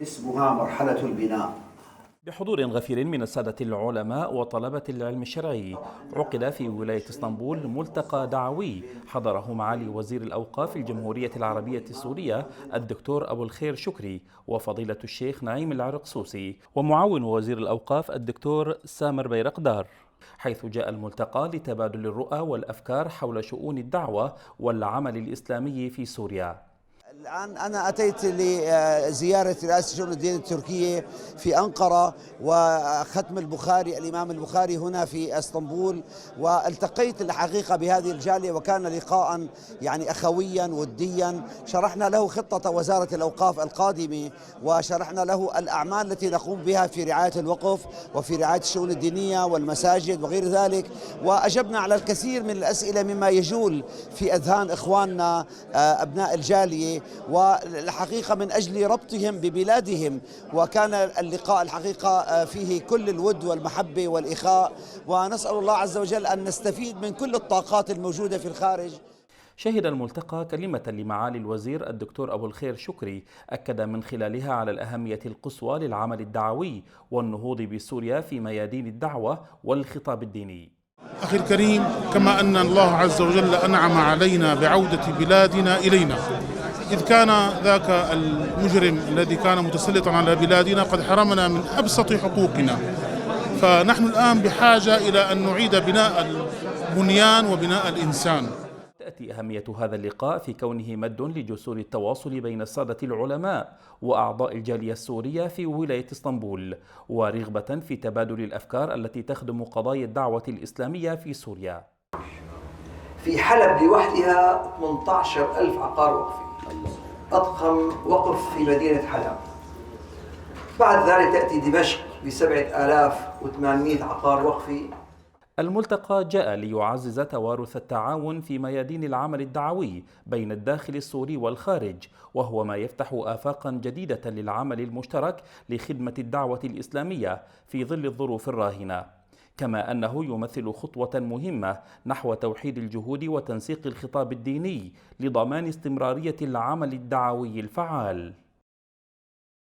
اسمها مرحلة البناء. بحضور غفير من السادة العلماء وطلبة العلم الشرعي، عقد في ولاية اسطنبول ملتقى دعوي حضره معالي وزير الأوقاف الجمهورية العربية السورية الدكتور أبو الخير شكري وفضيلة الشيخ نعيم العرقسوسي ومعاون وزير الأوقاف الدكتور سامر بيرقدار، حيث جاء الملتقى لتبادل الرؤى والأفكار حول شؤون الدعوة والعمل الإسلامي في سوريا. الآن أنا أتيت لزيارة رئاسة شؤون الدين التركية في أنقرة وختم البخاري الإمام البخاري هنا في اسطنبول، والتقيت الحقيقة بهذه الجالية وكان لقاء يعني أخويا وديا. شرحنا له خطة وزارة الأوقاف القادمة وشرحنا له الأعمال التي نقوم بها في رعاية الوقف وفي رعاية الشؤون الدينية والمساجد وغير ذلك، وأجبنا على الكثير من الأسئلة مما يجول في أذهان إخواننا أبناء الجالية، والحقيقة من أجل ربطهم ببلادهم. وكان اللقاء الحقيقة فيه كل الود والمحبة والإخاء، ونسأل الله عز وجل أن نستفيد من كل الطاقات الموجودة في الخارج. شهد الملتقى كلمة لمعالي الوزير الدكتور أبو الخير شكري أكد من خلالها على الأهمية القصوى للعمل الدعوي والنهوض بسوريا في ميادين الدعوة والخطاب الديني. أخي الكريم، كما أن الله عز وجل أنعم علينا بعودة بلادنا إلينا، إذ كان ذاك المجرم الذي كان متسلطا على بلادنا قد حرمنا من أبسط حقوقنا، فنحن الآن بحاجة إلى أن نعيد بناء البنيان وبناء الإنسان. تأتي أهمية هذا اللقاء في كونه مد لجسور التواصل بين السادة العلماء وأعضاء الجالية السورية في ولاية اسطنبول، ورغبة في تبادل الأفكار التي تخدم قضايا الدعوة الإسلامية في سوريا. في حلب لوحدها 18,000 عقار وقفي، أضخم وقف في مدينة حلب. بعد ذلك تأتي دمشق ب7,800 عقار وقفي. الملتقى جاء ليعزز توارث التعاون في ميادين العمل الدعوي بين الداخل السوري والخارج، وهو ما يفتح آفاقا جديدة للعمل المشترك لخدمة الدعوة الإسلامية في ظل الظروف الراهنة، كما أنه يمثل خطوة مهمة نحو توحيد الجهود وتنسيق الخطاب الديني لضمان استمرارية العمل الدعوي الفعال.